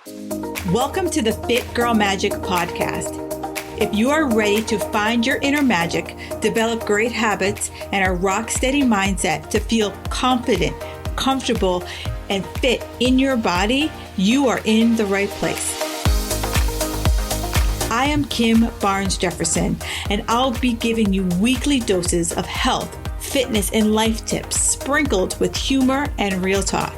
Welcome to the Fit Girl Magic podcast. If you are ready to find your inner magic, develop great habits, and a rock steady mindset to feel confident, comfortable, and fit in your body, you are in the right place. I am Kim Barnes Jefferson, and I'll be giving you weekly doses of health, fitness, and life tips sprinkled with humor and real talk.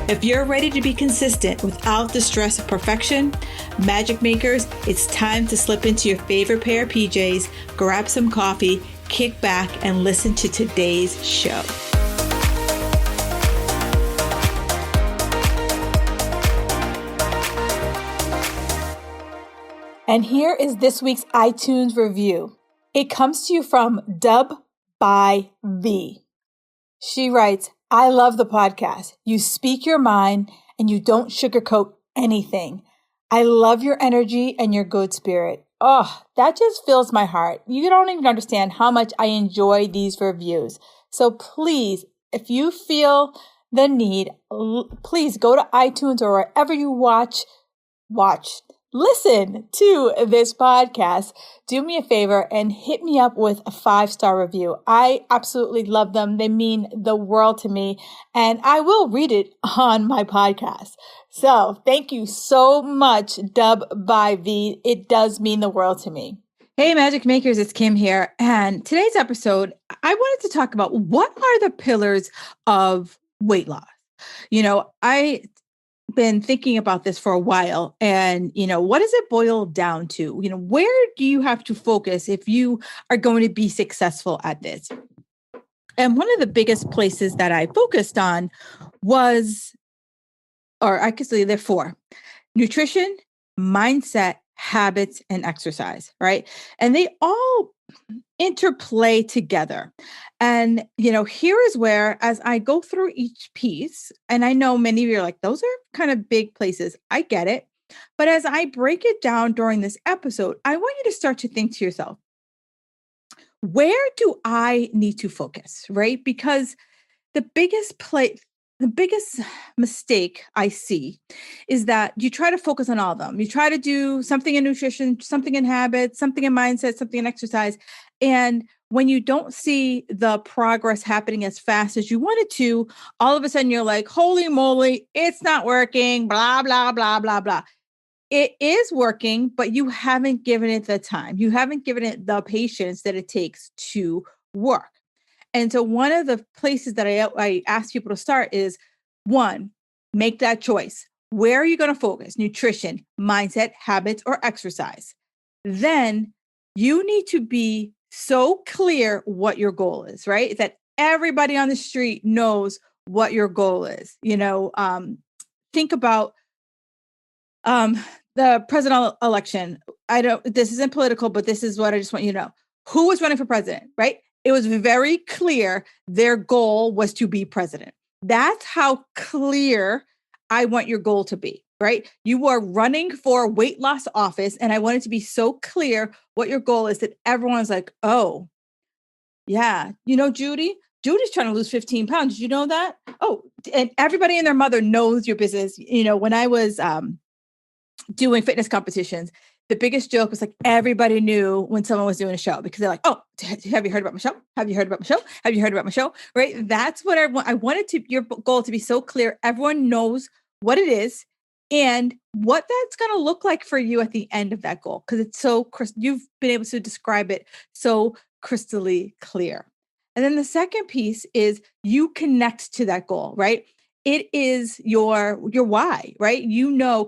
If you're ready to be consistent without the stress of perfection, magic makers, it's time to slip into your favorite pair of PJs, grab some coffee, kick back, and listen to today's show. And here is this week's iTunes review. It comes to you from Dub by V. She writes, I love the podcast. You speak your mind and you don't sugarcoat anything. I love your energy and your good spirit. Oh, that just fills my heart. You don't even understand how much I enjoy these reviews. So please, if you feel the need, please go to iTunes or wherever you listen to this podcast. Do me a favor and hit me up with a 5-star review. I absolutely love them. They mean the world to me, and I will read it on my podcast. So thank you so much, Dub by V. It does mean the world to me. Hey, Magic Makers, it's Kim here. And today's episode, I wanted to talk about what are the pillars of weight loss. I been thinking about this for a while, and what does it boil down to? Where do you have to focus if you are going to be successful at this? And one of the biggest places that I focused on was, or I could say there are 4: nutrition, mindset, habits, and exercise, right? And they all interplay together. And, here is where, as I go through each piece, and I know many of you are like, those are kind of big places. I get it. But as I break it down during this episode, I want you to start to think to yourself, where do I need to focus, right? Because the biggest mistake I see is that you try to focus on all of them. You try to do something in nutrition, something in habits, something in mindset, something in exercise. And when you don't see the progress happening as fast as you wanted to, all of a sudden you're like, holy moly, it's not working, blah, blah, blah, blah, blah. It is working, but you haven't given it the time. You haven't given it the patience that it takes to work. And so one of the places that I ask people to start is, 1, make that choice. Where are you going to focus? Nutrition, mindset, habits, or exercise? Then you need to be so clear what your goal is, right? That everybody on the street knows what your goal is. Think about the presidential election. This isn't political, but this is what I just want you to know. Who was running for president, right? It was very clear their goal was to be president. That's how clear I want your goal to be, right? You are running for weight loss office, and I want it to be so clear what your goal is that everyone's like, oh, yeah, Judy's trying to lose 15 pounds. Did you know that? Oh, and everybody and their mother knows your business. When I was doing fitness competitions, the biggest joke was like everybody knew when someone was doing a show because they're like, oh, have you heard about my show? Have you heard about my show? Have you heard about my show? Right? That's what I wanted your goal to be so clear. Everyone knows what it is and what that's going to look like for you at the end of that goal. Because it's so, you've been able to describe it so crystally clear. And then the second piece is you connect to that goal, right? It is your why, right?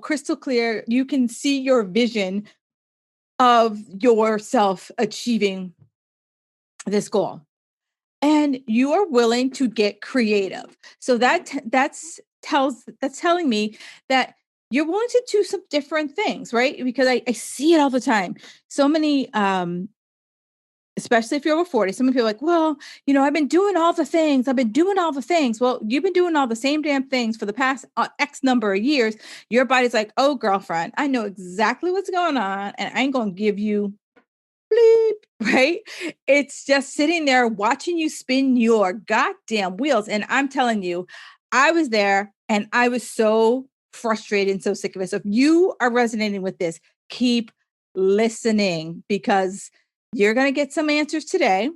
Crystal clear. You can see your vision of yourself achieving this goal, and you are willing to get creative. So that's telling me that you're willing to do some different things, right? Because I see it all the time. So many, especially if you're over 40, some people are like, well, I've been doing all the things. Well, you've been doing all the same damn things for the past X number of years. Your body's like, oh, girlfriend, I know exactly what's going on, and I ain't going to give you bleep, right? It's just sitting there watching you spin your goddamn wheels. And I'm telling you, I was there and I was so frustrated and so sick of it. So if you are resonating with this, keep listening because you're going to get some answers today.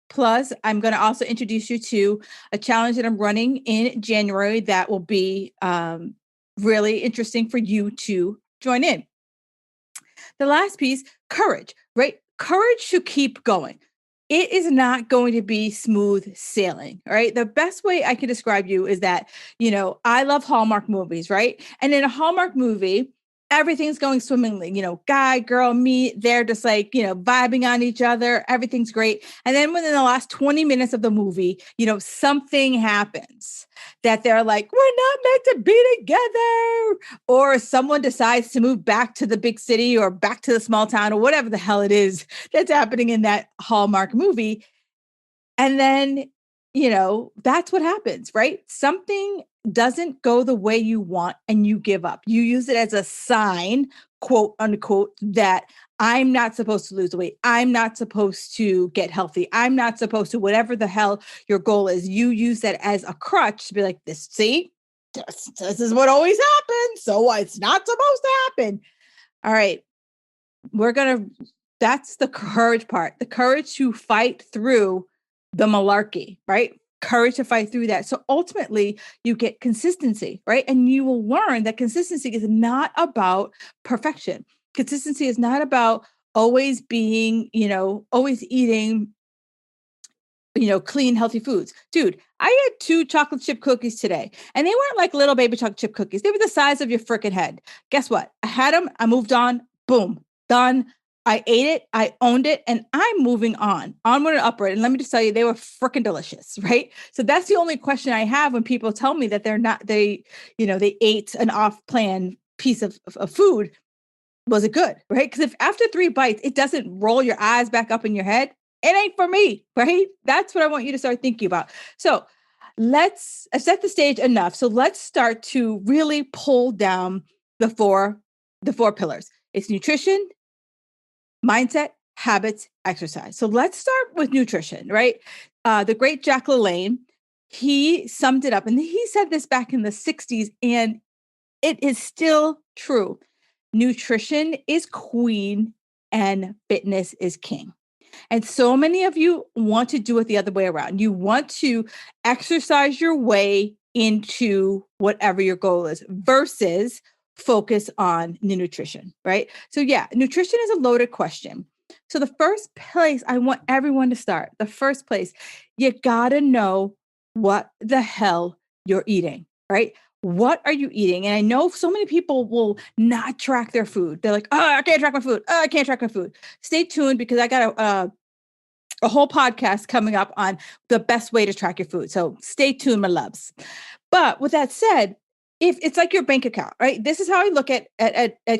Plus, I'm going to also introduce you to a challenge that I'm running in January that will be really interesting for you to join in. The last piece, courage, right? Courage to keep going. It is not going to be smooth sailing, right? The best way I can describe you is that, I love Hallmark movies, right? And in a Hallmark movie, everything's going swimmingly, guy, girl, me, they're just like, vibing on each other. Everything's great. And then within the last 20 minutes of the movie, something happens that they're like, we're not meant to be together. Or someone decides to move back to the big city or back to the small town or whatever the hell it is that's happening in that Hallmark movie. And then, that's what happens, right? Something doesn't go the way you want and you give up. You use it as a sign, quote unquote, that I'm not supposed to lose weight. I'm not supposed to get healthy. I'm not supposed to, whatever the hell your goal is. You use that as a crutch to be like, this is what always happens. So it's not supposed to happen. All right. That's the courage part, the courage to fight through the malarkey, right? Courage to fight through that. So ultimately you get consistency, right? And you will learn that consistency is not about perfection. Consistency is not about always being, always eating, clean, healthy foods. Dude, I had 2 chocolate chip cookies today and they weren't like little baby chocolate chip cookies. They were the size of your freaking head. Guess what? I had them. I moved on. Boom, done. I ate it, I owned it, and I'm moving onward and upward. And let me just tell you, they were freaking delicious, right? So that's the only question I have when people tell me that they ate an off-plan piece of food. Was it good, right? Because if after 3 bites, it doesn't roll your eyes back up in your head, it ain't for me, right? That's what I want you to start thinking about. So let's set the stage enough. So let's start to really pull down the four pillars. It's nutrition, mindset, habits, exercise. So let's start with nutrition, right? The great Jack LaLanne, he summed it up and he said this back in the 60s and it is still true. Nutrition is queen and fitness is king. And so many of you want to do it the other way around. You want to exercise your way into whatever your goal is versus focus on the nutrition, right? So yeah, nutrition is a loaded question. So the first place I want everyone to start, the first place, you got to know what the hell you're eating, right? What are you eating? And I know so many people will not track their food. They're like, oh, I can't track my food. Oh, I can't track my food. Stay tuned because I got a whole podcast coming up on the best way to track your food. So stay tuned, my loves. But with that said, if it's like your bank account, right? This is how I look at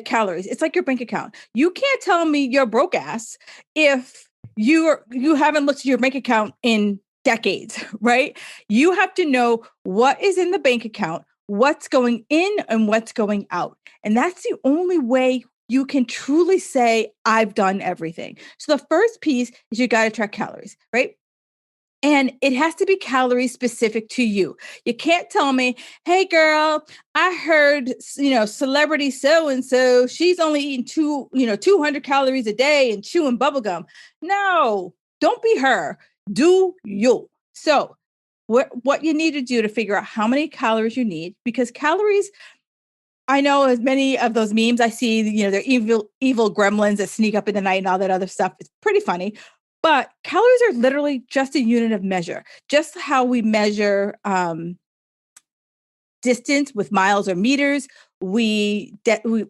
calories. It's like your bank account. You can't tell me you're broke ass if you haven't looked at your bank account in decades, right? You have to know what is in the bank account, what's going in and what's going out. And that's the only way you can truly say, I've done everything. So the first piece is you got to track calories, right? And it has to be calorie specific to you. You can't tell me, hey girl, I heard, celebrity so-and-so, she's only eating 200 calories a day and chewing bubblegum. No, don't be her. Do you. So what you need to do to figure out how many calories you need, because calories, I know as many of those memes I see, they're evil gremlins that sneak up in the night and all that other stuff. It's pretty funny. But calories are literally just a unit of measure, just how we measure distance with miles or meters. We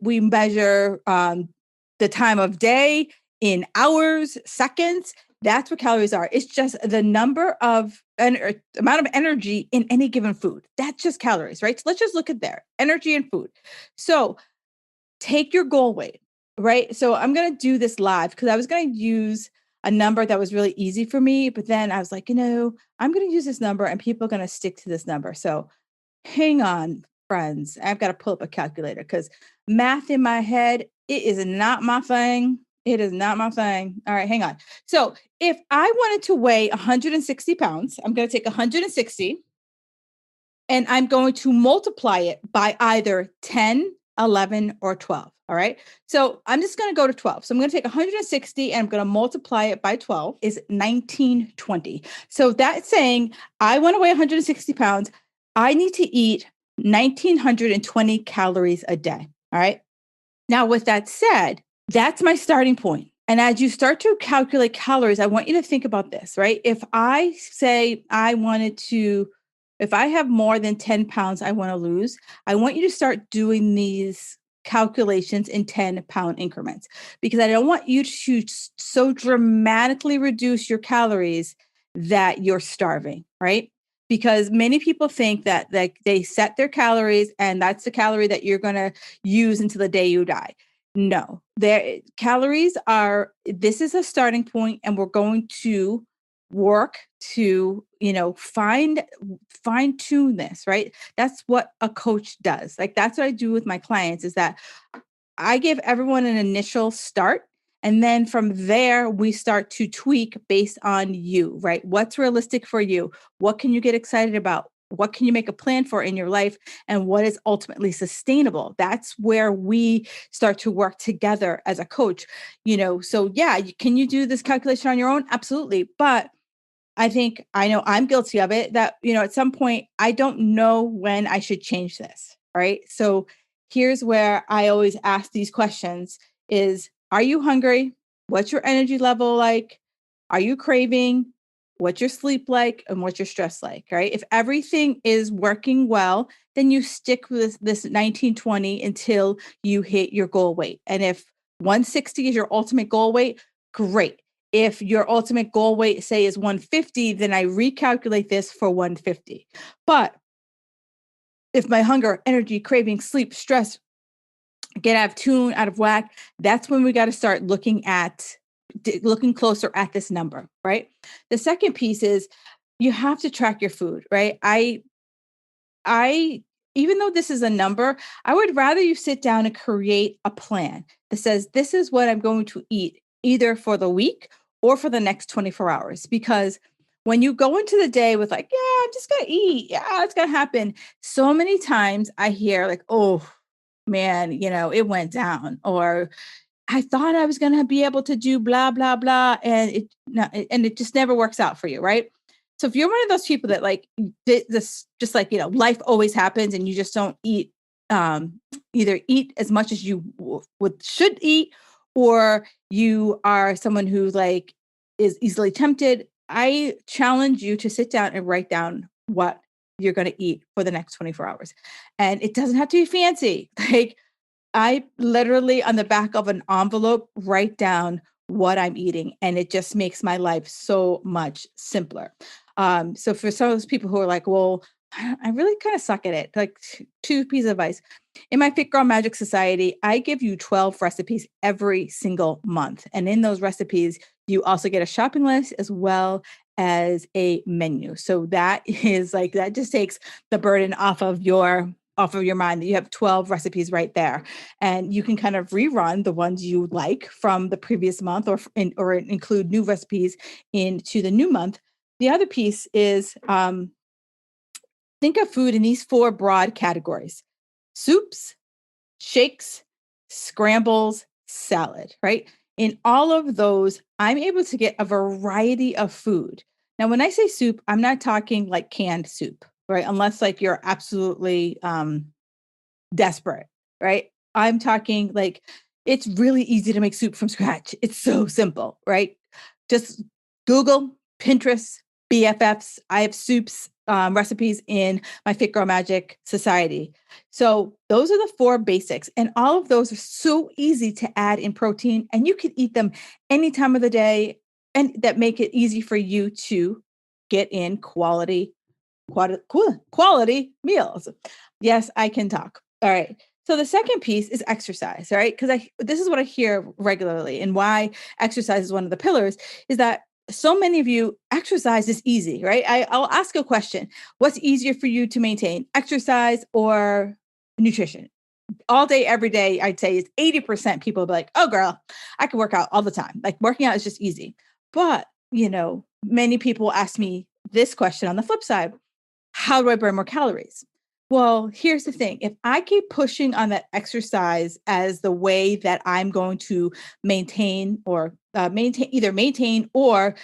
measure the time of day in hours, seconds. That's what calories are. It's just the number of amount of energy in any given food. That's just calories, right? So let's just look at there, energy and food. So take your goal weight, right? So I'm going to do this live because I was going to use a number that was really easy for me. But then I was like, I'm going to use this number and people are going to stick to this number. So hang on, friends. I've got to pull up a calculator because math in my head, it is not my thing. It is not my thing. All right, hang on. So if I wanted to weigh 160 pounds, I'm going to take 160 and I'm going to multiply it by either 10, 11, or 12. All right. So I'm just going to go to 12. So I'm going to take 160 and I'm going to multiply it by 12 is 1920. So that's saying I want to weigh 160 pounds. I need to eat 1920 calories a day. All right. Now, with that said, that's my starting point. And as you start to calculate calories, I want you to think about this, right? If I say if I have more than 10 pounds I want to lose, I want you to start doing these calculations in 10-pound increments because I don't want you to so dramatically reduce your calories that you're starving, right? Because many people think that like they set their calories and that's the calorie that you're going to use until the day you die. No, this is a starting point and we're going to work to, fine tune this, right? That's what a coach does. Like that's what I do with my clients is that I give everyone an initial start. And then from there, we start to tweak based on you, right? What's realistic for you? What can you get excited about? What can you make a plan for in your life? And what is ultimately sustainable? That's where we start to work together as a coach. So yeah, can you do this calculation on your own? Absolutely. But I know I'm guilty of it that, at some point I don't know when I should change this. Right. So here's where I always ask these questions is, are you hungry? What's your energy level like? Are you craving? What's your sleep like? And what's your stress like? Right. If everything is working well, then you stick with this 1920 until you hit your goal weight. And if 160 is your ultimate goal weight, great. If your ultimate goal weight, say, is 150, then I recalculate this for 150. But if my hunger, energy, craving, sleep, stress get out of tune, out of whack, that's when we got to start looking closer at this number, right? The second piece is you have to track your food, right? I even though this is a number, I would rather you sit down and create a plan that says, this is what I'm going to eat either for the week or for the next 24 hours. Because when you go into the day with like, yeah, I'm just going to eat. Yeah, it's going to happen. So many times I hear like, oh man, it went down, or I thought I was going to be able to do blah, blah, blah. And it just never works out for you. Right. So if you're one of those people that like this, just like, life always happens and you just don't eat, either eat as much as you should eat, or you are someone who like is easily tempted, I challenge you to sit down and write down what you're going to eat for the next 24 hours. And it doesn't have to be fancy. Like I literally on the back of an envelope write down what I'm eating, and it just makes my life so much simpler. So for some of those people who are like, well, I really kind of suck at it. Like two pieces of advice. In my Fit Girl Magic Society, I give you 12 recipes every single month. And in those recipes, you also get a shopping list as well as a menu. So that is like, that just takes the burden off of your mind that you have 12 recipes right there. And you can kind of rerun the ones you like from the previous month or include new recipes into the new month. The other piece is think of food in these four broad categories: soups, shakes, scrambles, salad, right? In all of those, I'm able to get a variety of food. Now, when I say soup, I'm not talking like canned soup, right? Unless like you're absolutely desperate, right? I'm talking like it's really easy to make soup from scratch. It's so simple, right? Just Google, Pinterest, BFFs. I have soups recipes in my Fit Girl Magic Society. So those are the four basics. And all of those are so easy to add in protein. And you can eat them any time of the day, and that make it easy for you to get in quality meals. Yes, I can talk. All right. So the second piece is exercise, right? Because this is what I hear regularly, and why exercise is one of the pillars is that so many of you exercise is easy, right? I'll ask a question. What's easier for you to maintain, exercise or nutrition? All day, every day, I'd say is 80% people will be like, oh girl, I can work out all the time. Like working out is just easy. But, many people ask me this question on the flip side. how do I burn more calories? Well, here's the thing. If I keep pushing on that exercise as the way that I'm going to maintain or maintain or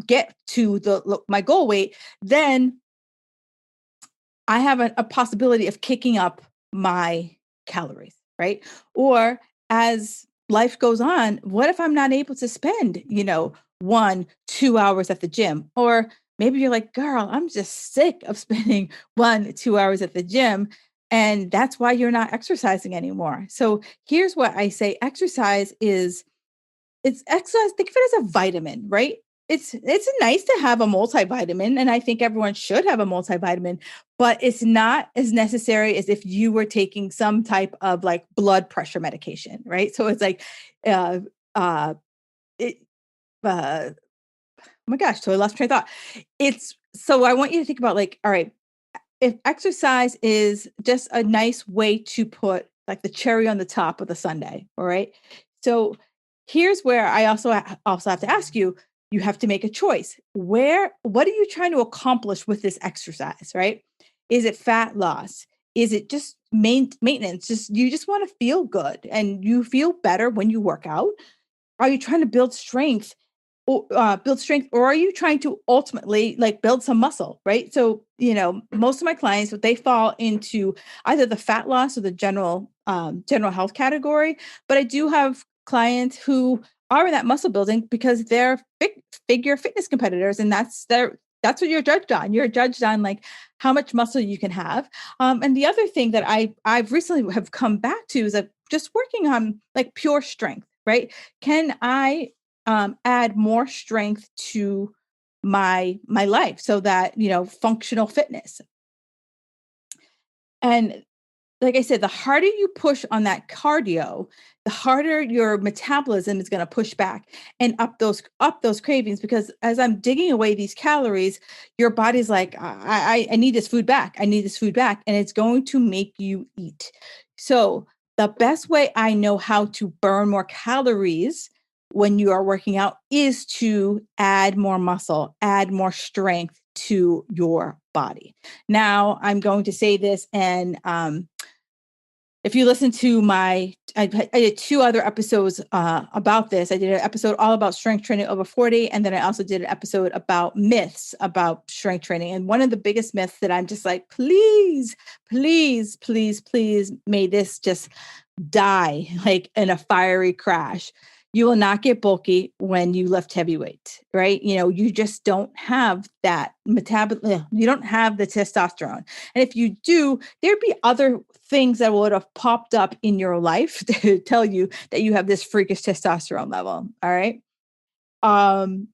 get to my goal weight, then I have a possibility of kicking up my calories, right? Or as life goes on, what if I'm not able to spend, 1, 2 hours at the gym? Or maybe you're like, girl, I'm just sick of spending 1, 2 hours at the gym. And that's why you're not exercising anymore. So here's what I say it's exercise. Think of it as a vitamin, right? It's nice to have a multivitamin, and I think everyone should have a multivitamin, but it's not as necessary as if you were taking some type of like blood pressure medication, right? So it's like, uh, uh, it, oh my gosh, so I lost train of thought. It's so I want you to think about like, all right, if exercise is just a nice way to put like the cherry on the top of the sundae, all right? So here's where I also have to ask you, you have to make a choice. What are you trying to accomplish with this exercise, right? Is it fat loss? Is it just maintenance? Just you just want to feel good and you feel better when you work out? Are you trying to build strength, or are you trying to ultimately like build some muscle, right? So, most of my clients, they fall into either the fat loss or the general health category. But I do have clients who are in that muscle building because they're figure fitness competitors, and that's what you're judged on. You're judged on like how much muscle you can have. And the other thing that I've recently have come back to is that just working on like pure strength, right? Can I add more strength to my life so that functional fitness? And like I said, the harder you push on that cardio, the harder your metabolism is going to push back and up those cravings. Because as I'm digging away these calories, your body's like, I need this food back. I need this food back, and it's going to make you eat. So the best way I know how to burn more calories when you are working out is to add more muscle, add more strength to your body. Now, I'm going to say this, and if you listen to I did 2 other episodes about this. I did an episode all about strength training over 40. And then I also did an episode about myths about strength training. And one of the biggest myths that I'm just like, please, please, please, please, may this just die like in a fiery crash. You will not get bulky when you lift heavy weight, right? You just don't have that metabolism. You don't have the testosterone. And if you do, there'd be other things that would have popped up in your life to tell you that you have this freakish testosterone level. All right. Um,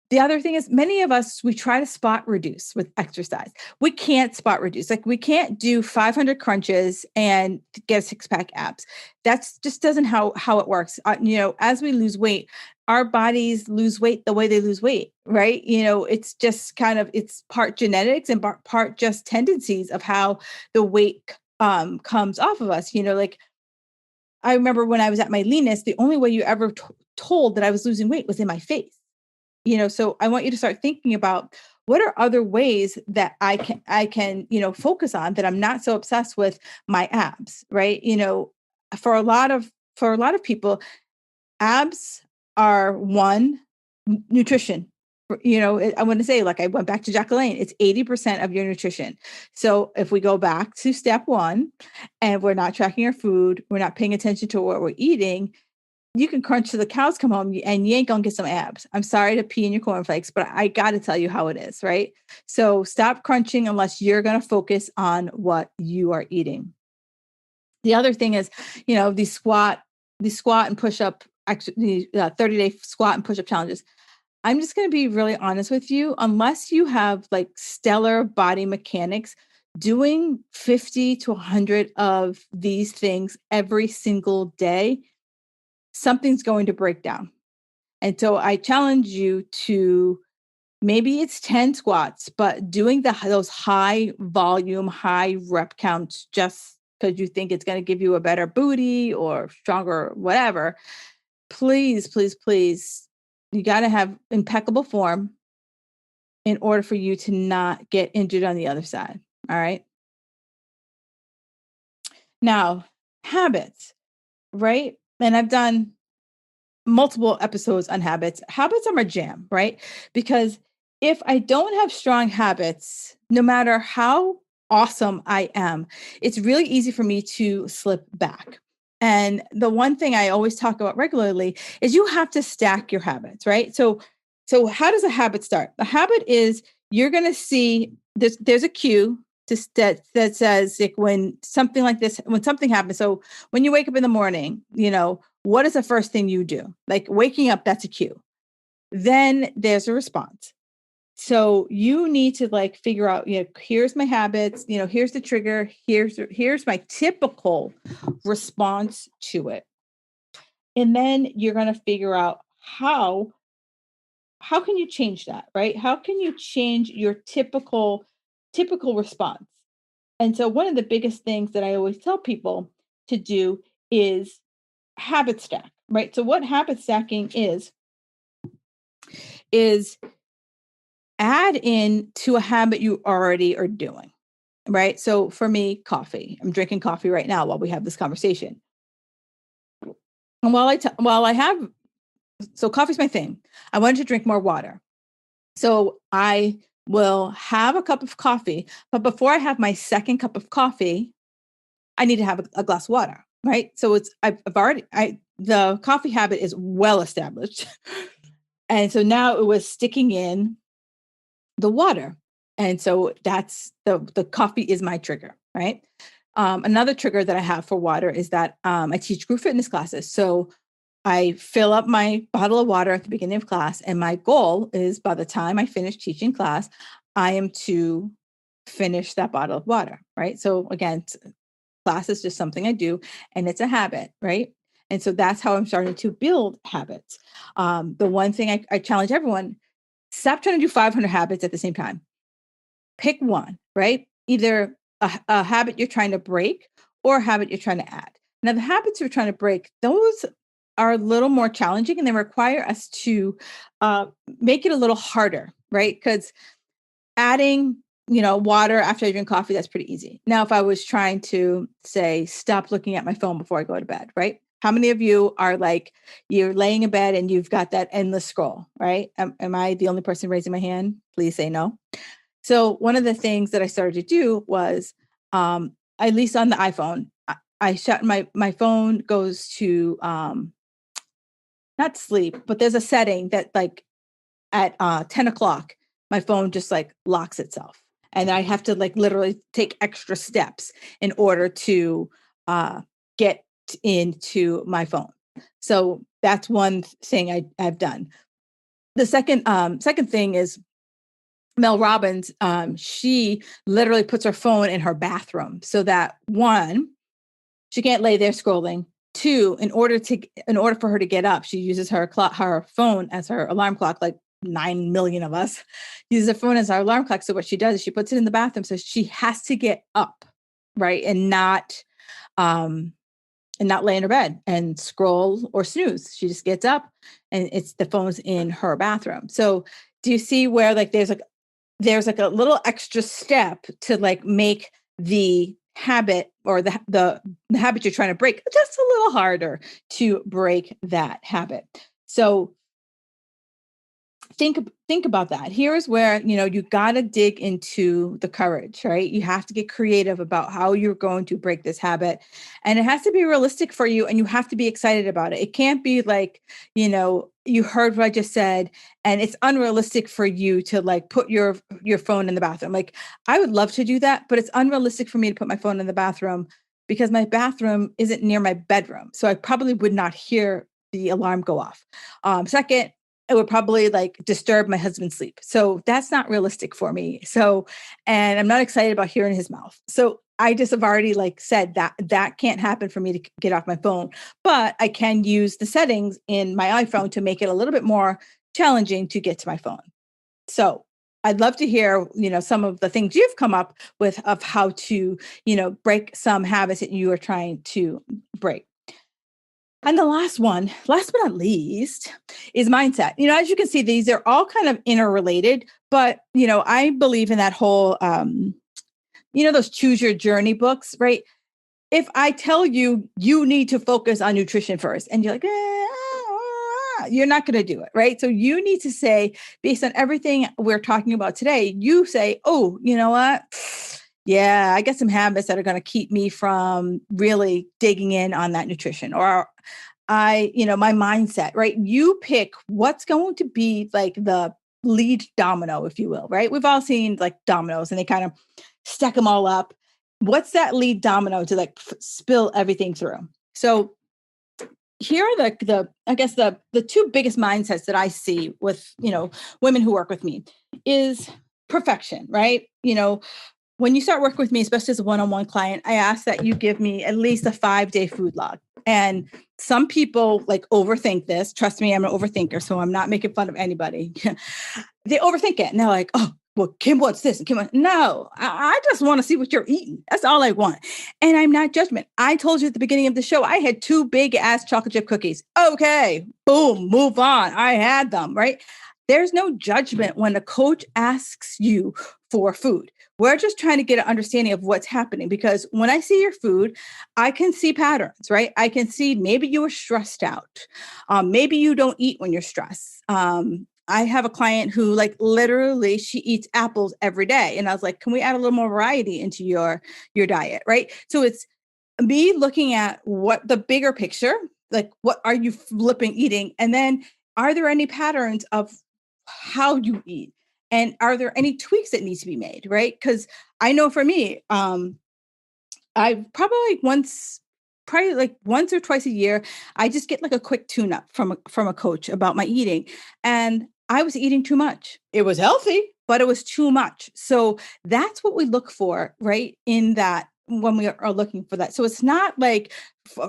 the other thing is many of us, we try to spot reduce with exercise. We can't spot reduce. Like we can't do 500 crunches and get a six pack abs. That's just doesn't how it works. As we lose weight, our bodies lose weight the way they lose weight, right? It's just it's part genetics and part just tendencies of how the weight comes off of us. Like I remember when I was at my leanest, the only way you ever told that I was losing weight was in my face. So I want you to start thinking about what are other ways that I can focus on that I'm not so obsessed with my abs, right? For a lot of people, abs are one, nutrition. I want to say, like I went back to Jacqueline, it's 80% of your nutrition. So if we go back to step one and we're not tracking our food, we're not paying attention to what we're eating, you can crunch till the cows come home and you ain't gonna get some abs. I'm sorry to pee in your cornflakes, but I got to tell you how it is, right? So stop crunching unless you're going to focus on what you are eating. The other thing is, these squat and push up, actually, 30-day squat and push up challenges. I'm just going to be really honest with you. Unless you have like stellar body mechanics, doing 50 to 100 of these things every single day, something's going to break down. And so I challenge you to maybe it's 10 squats, but doing those high volume, high rep counts just because you think it's going to give you a better booty or stronger, whatever. Please, please, please, you got to have impeccable form. in order for you to not get injured on the other side. All right. Now, habits, right? And I've done multiple episodes on habits. Habits are my jam, right? Because if I don't have strong habits, no matter how awesome I am, it's really easy for me to slip back. And the one thing I always talk about regularly is you have to stack your habits, right? So how does a habit start? The habit is you're going to see there's a cue that says like when something like this, when something happens. So when you wake up in the morning, what is the first thing you do? Like waking up, that's a cue. Then there's a response. So you need to like figure out, here's my habits, here's the trigger, here's my typical response to it. And then you're going to figure out how can you change that, right? How can you change your typical response? And so one of the biggest things that I always tell people to do is habit stack, right? So what habit stacking is add in to a habit you already are doing, right? So for me, coffee. I'm drinking coffee right now while we have this conversation. And so coffee's my thing. I wanted to drink more water. So I will have a cup of coffee, but before I have my second cup of coffee, I need to have a glass of water, right? So the coffee habit is well established. And so now it was sticking in the water. And so that's the coffee is my trigger, right? Another trigger that I have for water is that I teach group fitness classes. So I fill up my bottle of water at the beginning of class. And my goal is by the time I finish teaching class, I am to finish that bottle of water, right? So again, class is just something I do and it's a habit, right? And so that's how I'm starting to build habits. The one thing I challenge everyone, stop trying to do 500 habits at the same time. Pick one, right? Either a habit you're trying to break or a habit you're trying to add. Now, the habits you're trying to break, those are a little more challenging and they require us to make it a little harder, right? Because adding, water after I drink coffee, that's pretty easy. Now, if I was trying to say, stop looking at my phone before I go to bed, right? How many of you are like, you're laying in bed and you've got that endless scroll, right? Am I the only person raising my hand? Please say no. So one of the things that I started to do was, at least on the iPhone, I shut my phone goes to, not sleep, but there's a setting that like at 10 o'clock, my phone just like locks itself. And I have to like literally take extra steps in order to get into my phone. So that's one thing I've done. The second thing is Mel Robbins. She literally puts her phone in her bathroom so that one, she can't lay there scrolling. Two, in order for her to get up, she uses her phone as her alarm clock, like 9 million of us use a phone as our alarm clock. So what she does is she puts it in the bathroom. So she has to get up, right? And not lay in her bed and scroll or snooze. She just gets up and the phone's in her bathroom. So do you see where like there's like a little extra step to like make the habit or the habit you're trying to break just a little harder to break that habit. So think about that. Here's where, you got to dig into the courage, right? You have to get creative about how you're going to break this habit. And it has to be realistic for you and you have to be excited about it. It can't be like, you heard what I just said and it's unrealistic for you to like put your phone in the bathroom. Like I would love to do that, but it's unrealistic for me to put my phone in the bathroom because my bathroom isn't near my bedroom. So I probably would not hear the alarm go off. Second, it would probably like disturb my husband's sleep. So that's not realistic for me. So, and I'm not excited about hearing his mouth. So I just have already like said that can't happen for me to get off my phone, but I can use the settings in my iPhone to make it a little bit more challenging to get to my phone. So I'd love to hear, some of the things you've come up with of how to, break some habits that you are trying to break. And the last but not least, is mindset. As you can see, these are all kind of interrelated, but I believe in that whole those choose your journey books, right? If I tell you you need to focus on nutrition first and you're like, you're not going to do it, right? So you need to say, based on everything we're talking about today, you say, oh, you know what? Yeah, I got some habits that are going to keep me from really digging in on that nutrition, or my mindset, right? You pick what's going to be like the lead domino, if you will, right? We've all seen like dominoes and they kind of stack them all up. What's that lead domino to like spill everything through? So here are the I guess the two biggest mindsets that I see with, women who work with me is perfection, right? When you start working with me, especially as a one-on-one client, I ask that you give me at least a 5-day food log. And some people like overthink this. Trust me, I'm an overthinker, so I'm not making fun of anybody. They overthink it and they're like, oh, well, Kim wants this and Kim wants, no, I just want to see what you're eating. That's all I want. And I'm not judgment. I told you at the beginning of the show, I had 2 big ass chocolate chip cookies. Okay, boom, move on. I had them, right? There's no judgment when a coach asks you for food. We're just trying to get an understanding of what's happening, because when I see your food, I can see patterns, right? I can see maybe you were stressed out. Maybe you don't eat when you're stressed. I have a client who like literally she eats apples every day. And I was like, can we add a little more variety into your diet? Right. So it's me looking at what the bigger picture, like what are you flipping eating? And then are there any patterns of how you eat? And are there any tweaks that need to be made? Right. Because I know for me, I probably like once or twice a year, I just get like a quick tune up from a coach about my eating. And I was eating too much. It was healthy, but it was too much. So that's what we look for, right? In that when we are looking for that. So it's not like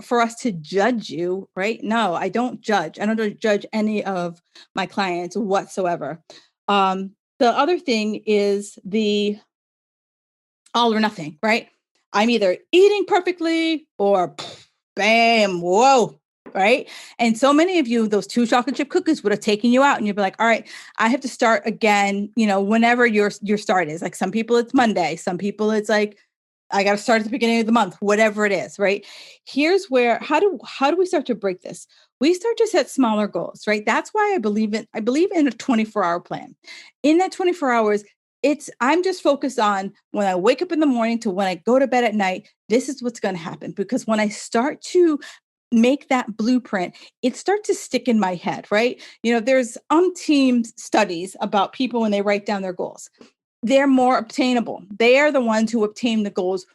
for us to judge you, right? No, I don't judge. I don't judge any of my clients whatsoever. The other thing is the all or nothing, right? I'm either eating perfectly or bam, whoa, right? And so many of you, those 2 chocolate chip cookies would have taken you out and you'd be like, all right, I have to start again, whenever your start is. Like some people it's Monday, some people it's like, I got to start at the beginning of the month, whatever it is, right? Here's where, how do we start to break this? We start to set smaller goals, right? That's why I believe in a 24-hour plan. In that 24 hours, I'm just focused on when I wake up in the morning to when I go to bed at night, this is what's going to happen. Because when I start to make that blueprint, it starts to stick in my head, right? There's team studies about people when they write down their goals. They're more obtainable. They are the ones who obtain the goals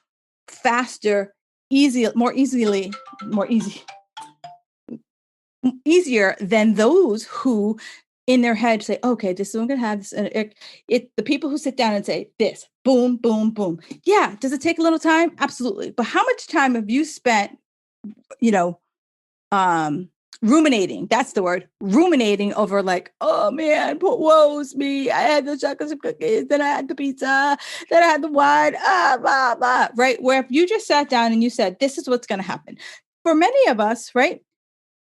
faster, easier than those who in their head say, okay, this is what I'm going to have. This, and the people who sit down and say this, boom, boom, boom. Yeah. Does it take a little time? Absolutely. But how much time have you spent, ruminating? That's the word. Ruminating over like, oh man, woe's me. I had the chocolate chip cookies, then I had the pizza, then I had the wine, blah, blah, right? Where if you just sat down and you said, this is what's going to happen. For many of us, right?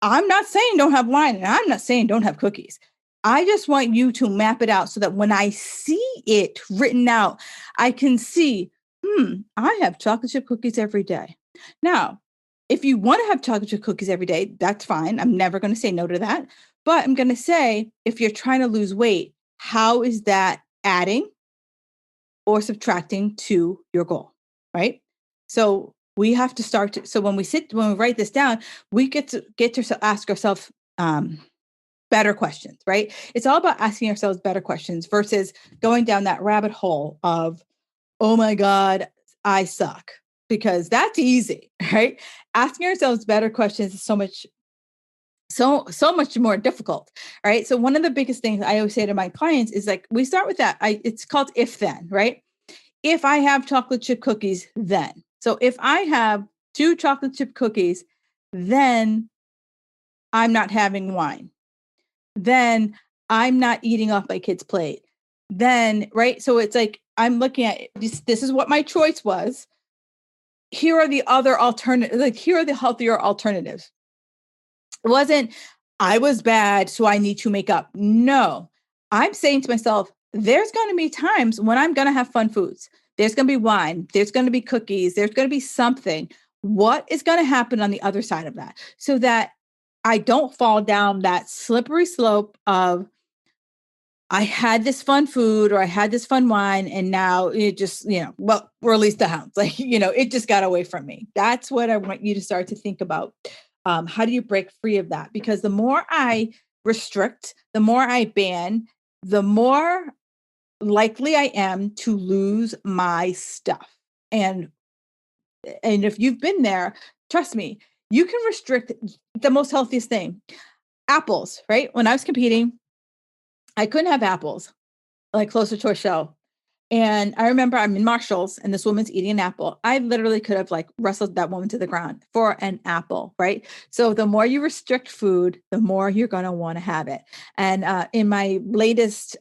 I'm not saying don't have wine and I'm not saying don't have cookies. I just want you to map it out so that when I see it written out, I can see, I have chocolate chip cookies every day. Now, if you want to have chocolate chip cookies every day, that's fine. I'm never going to say no to that. But I'm going to say, if you're trying to lose weight, how is that adding or subtracting to your goal, right? So we have to start to, so when we write this down, we get to ask ourselves better questions, right? It's all about asking ourselves better questions versus going down that rabbit hole of, oh my God, I suck, because that's easy, right? Asking ourselves better questions is so much more difficult, right? So one of the biggest things I always say to my clients is like, we start with that. It's called if then, right? If I have chocolate chip cookies, then. So if I have 2 chocolate chip cookies, then I'm not having wine. Then I'm not eating off my kid's plate. Then, right? So it's like, I'm looking at this is what my choice was. Here are the other alternatives. Like, here are the healthier alternatives. It wasn't, I was bad, so I need to make up. No, I'm saying to myself, there's going to be times when I'm going to have fun foods. There's going to be wine. There's going to be cookies. There's going to be something. What is going to happen on the other side of that so that I don't fall down that slippery slope of I had this fun food or I had this fun wine and now it just, well, release the hounds. Like, it just got away from me. That's what I want you to start to think about. How do you break free of that? Because the more I restrict, the more I ban, the more likely I am to lose my stuff. And if you've been there, trust me, you can restrict the most healthiest thing. Apples, right? When I was competing, I couldn't have apples like closer to a show. And I remember I'm in Marshall's and this woman's eating an apple. I literally could have like wrestled that woman to the ground for an apple, right? So the more you restrict food, the more you're going to want to have it. And in my latest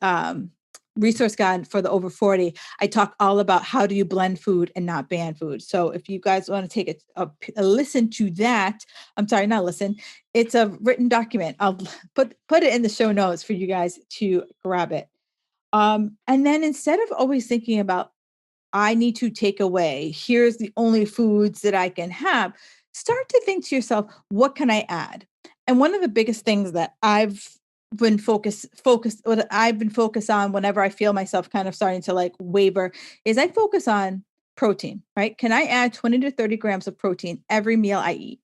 resource guide for the over 40, I talk all about how do you blend food and not ban food. So if you guys want to take a listen to that, I'm sorry, not listen. It's a written document. I'll put it in the show notes for you guys to grab it. And then instead of always thinking about, I need to take away, here's the only foods that I can have, start to think to yourself, what can I add? And one of the biggest things that I've been focused on whenever I feel myself kind of starting to like waver is I focus on protein, right? Can I add 20 to 30 grams of protein every meal I eat?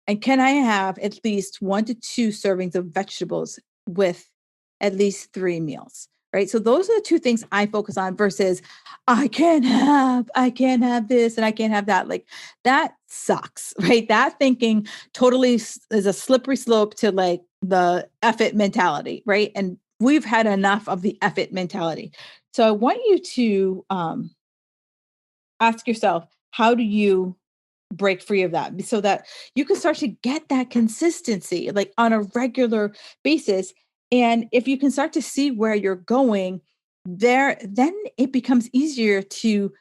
And can I have at least 1 to 2 servings of vegetables with at least 3 meals, right? So those are the 2 things I focus on versus I can't have this and I can't have that. Like that sucks, right? That thinking totally is a slippery slope to like the F it mentality, right? And we've had enough of the F it mentality. So I want you to ask yourself, how do you break free of that so that you can start to get that consistency like on a regular basis? And if you can start to see where you're going there, then it becomes easier to,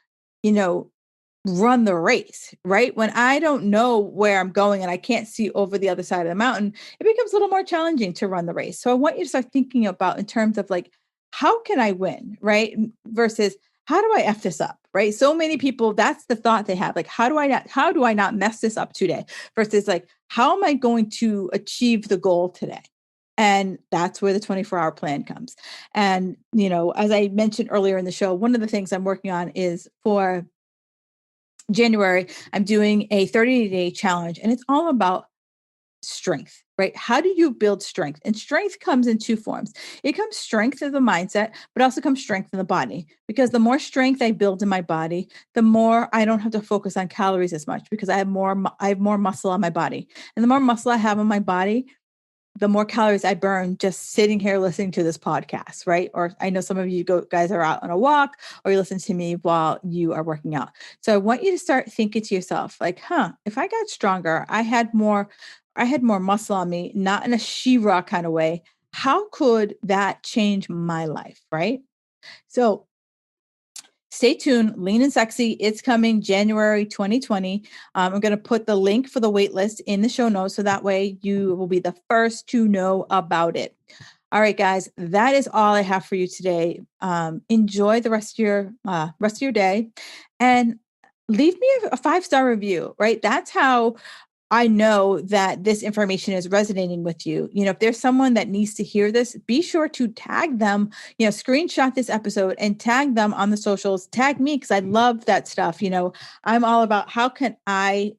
run the race, right? When I don't know where I'm going and I can't see over the other side of the mountain, it becomes a little more challenging to run the race. So I want you to start thinking about in terms of like, how can I win, right? Versus how do I F this up, right? So many people, that's the thought they have. Like, how do I not mess this up today? Versus like, how am I going to achieve the goal today? And that's where the 24-hour plan comes. And, as I mentioned earlier in the show, one of the things I'm working on is for January, I'm doing a 30-day challenge, and it's all about strength, right? How do you build strength? And strength comes in 2 forms. It comes strength of the mindset, but also comes strength in the body. Because the more strength I build in my body, the more I don't have to focus on calories as much because I have more muscle on my body. And the more muscle I have on my body, the more calories I burn just sitting here listening to this podcast, right? Or I know some of you guys are out on a walk or you listen to me while you are working out. So I want you to start thinking to yourself like, if I got stronger, I had more muscle on me, not in a She-Ra kind of way. How could that change my life, right? So stay tuned, Lean and Sexy. It's coming January 2020. I'm going to put the link for the wait list in the show notes. So that way you will be the first to know about it. All right, guys, that is all I have for you today. Enjoy the rest of your day and leave me a 5-star review, right? That's how I know that this information is resonating with you. If there's someone that needs to hear this, be sure to tag them, screenshot this episode and tag them on the socials. Tag me because I love that stuff. I'm all about how can I,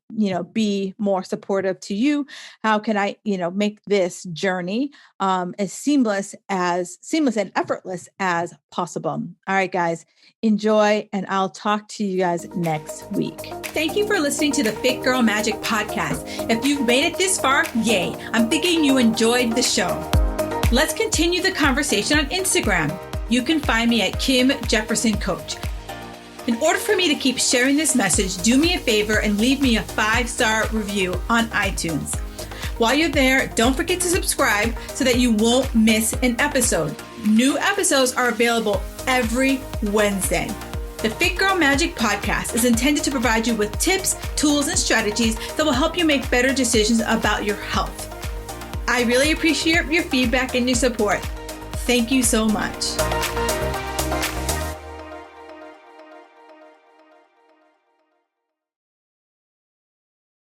be more supportive to you? How can I, make this journey as seamless and effortless as possible. All right, guys, enjoy, and I'll talk to you guys next week. Thank you for listening to the Fit Girl Magic podcast. If you've made it this far, yay. I'm thinking you enjoyed the show. Let's continue the conversation on Instagram. You can find me at Kim Jefferson Coach. In order for me to keep sharing this message, do me a favor and leave me a 5-star review on iTunes. While you're there, don't forget to subscribe so that you won't miss an episode. New episodes are available every Wednesday. The Fit Girl Magic podcast is intended to provide you with tips, tools, and strategies that will help you make better decisions about your health. I really appreciate your feedback and your support. Thank you so much.